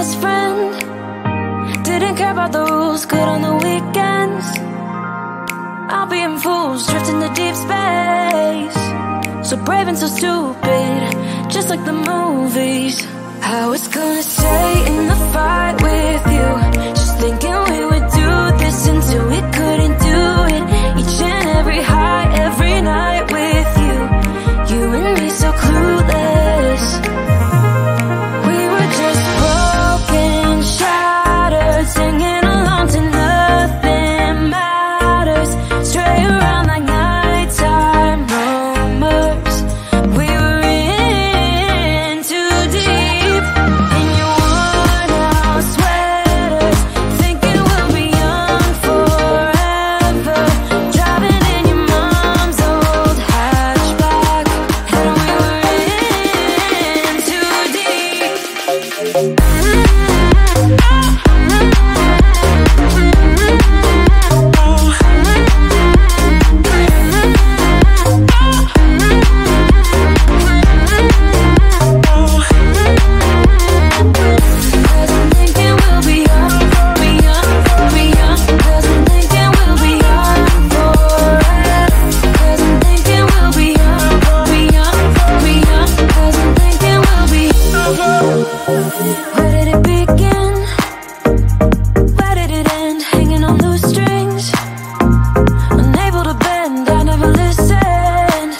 best friend. Didn't care about the rules, good on the weekends. I'll be in fools, drifting to deep space. So brave and so stupid, just like the movies. I was gonna stay in the fight with you, just thinking we would do this until we couldn't do it. Each and every high, every night with you. You and me so clueless. We were just broken, shattered, singing along to nothing matters. Stray around like nighttime rumors. We were in too deep. In your worn out sweaters, thinking we'll be young forever. Driving in your mom's old hatchback, and we were in too deep. Cause I'm thinking we'll be young, be young, be young. Cause I'm thinking we'll be young forever. Cause I'm thinking we'll be young, be young, be young. Cause I'm thinking we'll be young. Where did it begin? Where did it end? Hanging on loose strings, unable to bend. I never listened,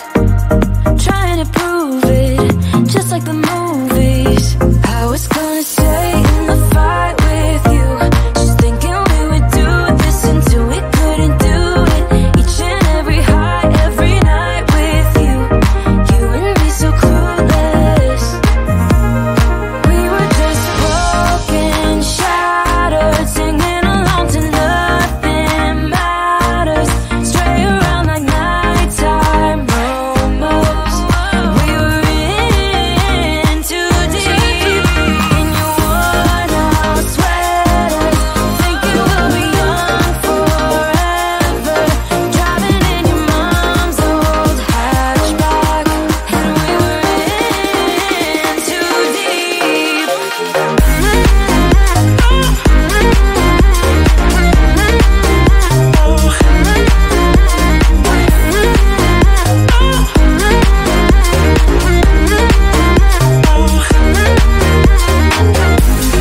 trying to prove it, just like the movies. I was gonna stay in the fight with you, just thinking we would do this until we couldn't do it. Each and every high, every night with you. You and me so clueless. We were just broken, shattered, singing along to nothing matters. Stray around like nighttime rumors. We were in too deep. In your worn out sweaters, thinking we'll be young forever. Driving in your mom's old hatchback, and we were in too deep.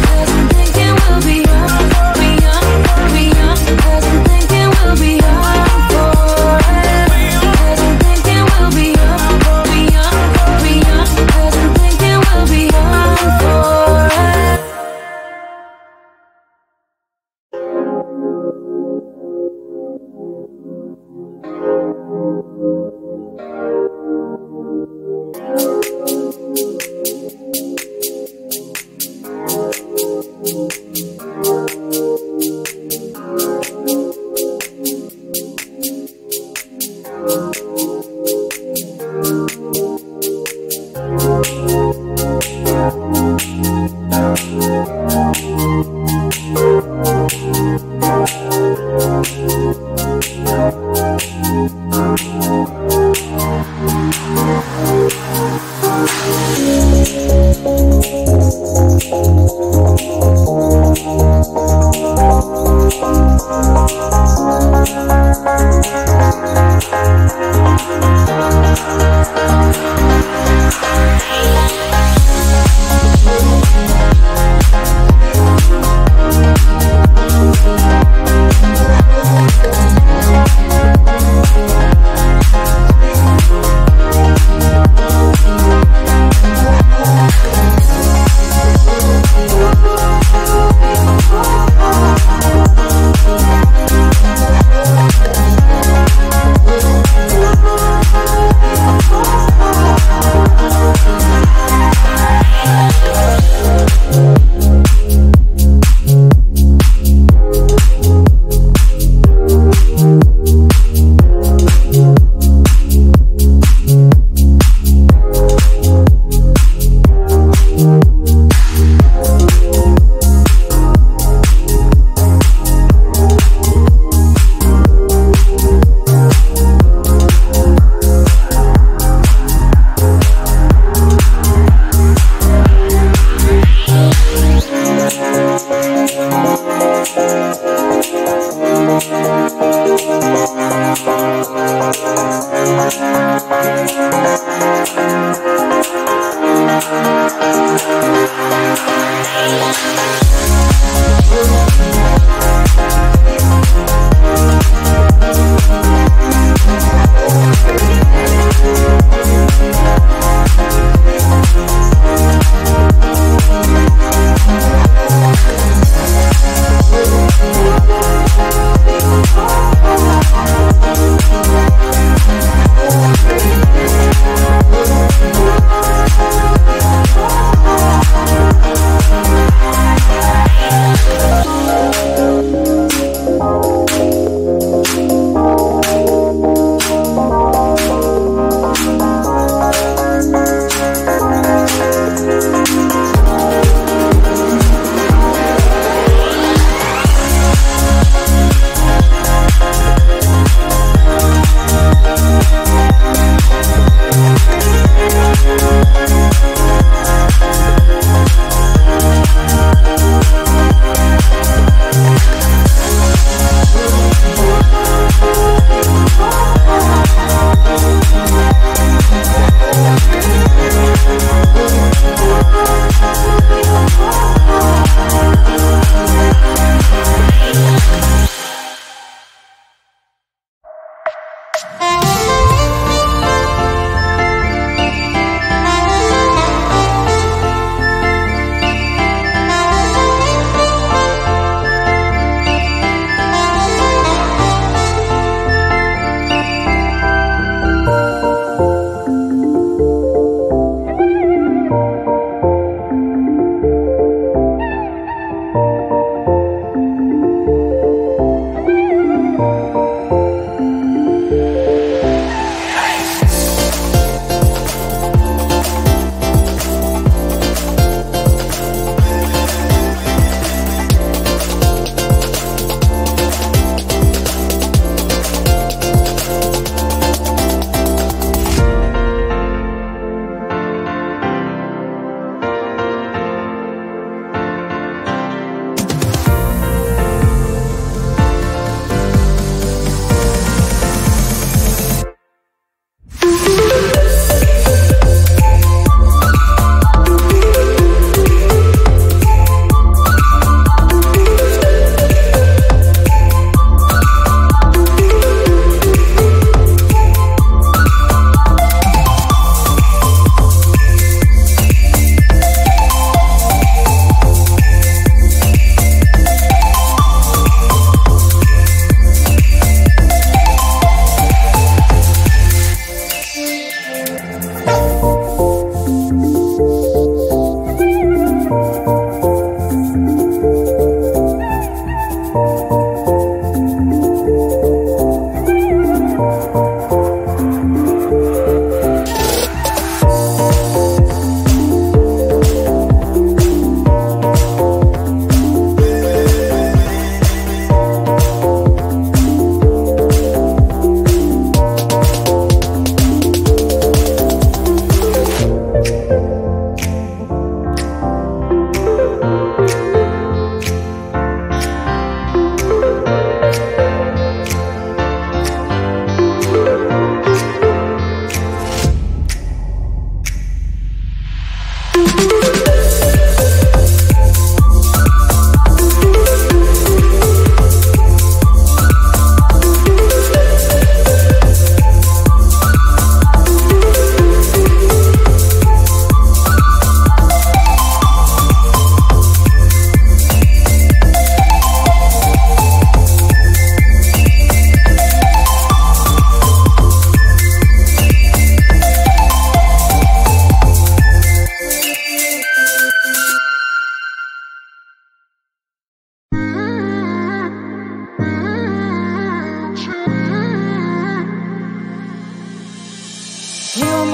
Cause I'm thinking we'll be young, be young, be young. Cause I'm thinking we'll be young forever. Cause I'm thinking we'll be young, be young, be young. Cause I'm thinking we'll be young forever.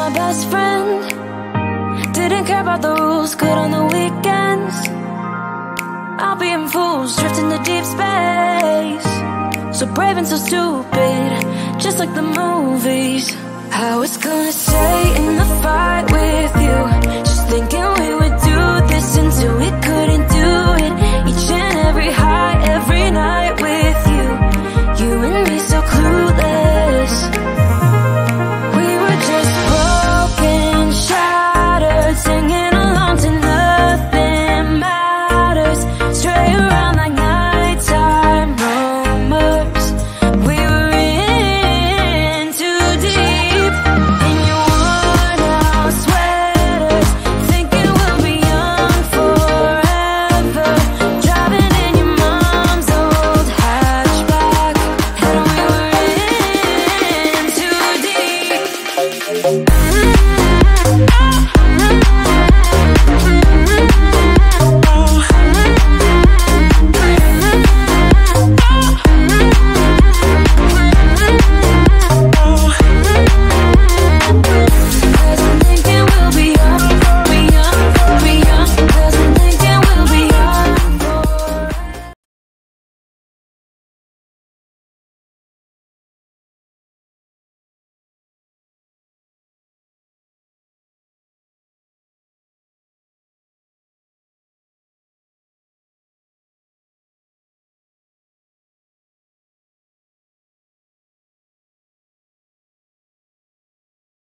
my best friend. Didn't care about the rules, good on the weekends. I'll be in fools, drifting to deep space. So brave and so stupid, just like the movies. I was gonna stay in the fight with you, just thinking